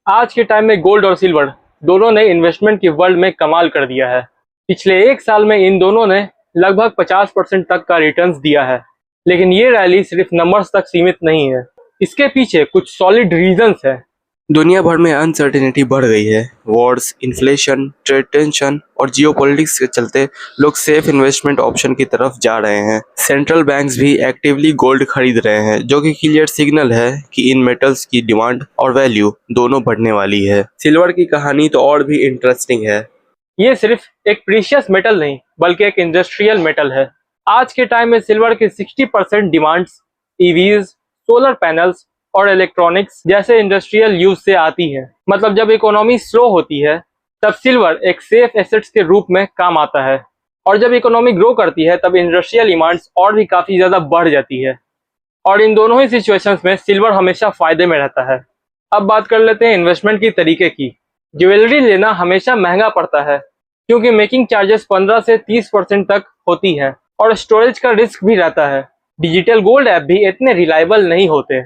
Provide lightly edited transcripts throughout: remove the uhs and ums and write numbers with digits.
आज के टाइम में गोल्ड और सिल्वर दोनों ने इन्वेस्टमेंट की वर्ल्ड में कमाल कर दिया है। पिछले एक साल में इन दोनों ने लगभग 50% तक का रिटर्न्स दिया है। लेकिन ये रैली सिर्फ नंबर्स तक सीमित नहीं है, इसके पीछे कुछ सॉलिड रीजंस है। दुनिया भर में अनसर्टेनिटी बढ़ गई है। वॉर्स, इन्फ्लेशन, ट्रेड टेंशन और जियोपॉलिटिक्स के चलते लोग सेफ इन्वेस्टमेंट ऑप्शन की तरफ जा रहे हैं। सेंट्रल बैंक्स भी एक्टिवली गोल्ड खरीद रहे हैं, जो कि क्लियर सिग्नल है कि इन मेटल्स की डिमांड और वैल्यू दोनों बढ़ने वाली है। सिल्वर की कहानी तो और भी इंटरेस्टिंग है। ये सिर्फ एक प्रीशियस मेटल नहीं बल्कि एक इंडस्ट्रियल मेटल है। आज के टाइम में सिल्वर की 60% डिमांड्स ईवीज, सोलर पैनल्स और इलेक्ट्रॉनिक्स जैसे इंडस्ट्रियल यूज से आती है। मतलब जब इकोनॉमी स्लो होती है तब सिल्वर एक सेफ एसेट्स के रूप में काम आता है, और जब इकोनॉमी ग्रो करती है तब इंडस्ट्रियल डिमांड्स और भी काफी ज्यादा बढ़ जाती है। और इन दोनों ही सिचुएशंस में सिल्वर हमेशा फायदे में रहता है। अब बात कर लेते हैं इन्वेस्टमेंट की तरीके की। ज्वेलरी लेना हमेशा महंगा पड़ता है क्योंकि मेकिंग चार्जेस 15 से 30% तक होती है और स्टोरेज का रिस्क भी रहता है। डिजिटल गोल्ड ऐप भी इतने रिलायबल नहीं होते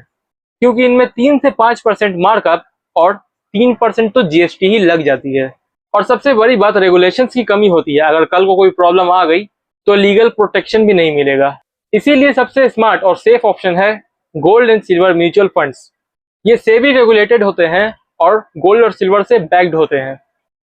क्योंकि इनमें 3 से 5% मार्कअप और 3% तो जीएसटी ही लग जाती है। और सबसे बड़ी बात रेगुलेशंस की कमी होती है। अगर कल को कोई प्रॉब्लम आ गई तो लीगल प्रोटेक्शन भी नहीं मिलेगा। इसीलिए सबसे स्मार्ट और सेफ ऑप्शन है gold and silver mutual funds. ये सेबी रेगुलेटेड होते हैं और गोल्ड और सिल्वर से बैक्ड होते हैं,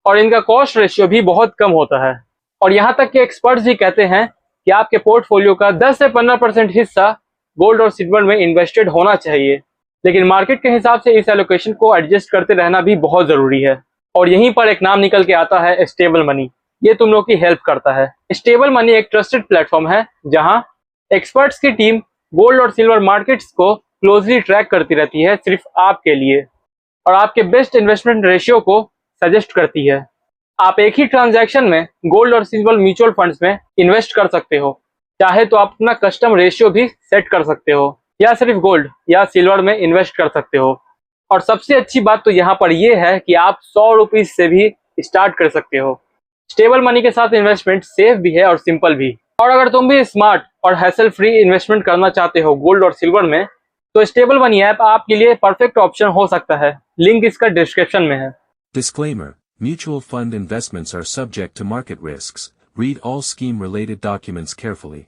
और इनका कॉस्ट रेशियो भी बहुत कम होता है। और यहाँ तक कि एक्सपर्ट्स भी कहते हैं कि आपके पोर्टफोलियो का 10 से 15% हिस्सा गोल्ड और सिल्वर में इन्वेस्टेड होना चाहिए। लेकिन मार्केट के हिसाब से इस एलोकेशन को एडजस्ट करते रहना भी बहुत जरूरी है। और यहीं पर एक नाम निकल के आता है स्टेबल मनी। ये तुम लोग की हेल्प करता है। स्टेबल मनी एक ट्रस्टेड प्लेटफॉर्म है जहां एक्सपर्ट्स की टीम गोल्ड और सिल्वर मार्केट्स को क्लोजली ट्रैक करती रहती है सिर्फ आपके लिए, और आपके बेस्ट इन्वेस्टमेंट रेशियो को सजेस्ट करती है। आप एक ही ट्रांजैक्शन में गोल्ड और सिल्वर म्यूचुअल फंड्स में इन्वेस्ट कर सकते हो। चाहे तो आप अपना कस्टम रेशियो भी सेट कर सकते हो, या सिर्फ गोल्ड या सिल्वर में इन्वेस्ट कर सकते हो। और सबसे अच्छी बात तो यहाँ पर यह है कि आप 100 रुपीज से भी स्टार्ट कर सकते हो। स्टेबल मनी के साथ इन्वेस्टमेंट सेफ भी है और सिंपल भी। और अगर तुम भी स्मार्ट और हैसल फ्री इन्वेस्टमेंट करना चाहते हो गोल्ड और सिल्वर में, तो स्टेबल मनी ऐप आपके लिए परफेक्ट ऑप्शन हो सकता है। लिंक इसका डिस्क्रिप्शन में है। Disclaimer: Mutual fund investments are subject to market risks. Read all scheme-related documents carefully.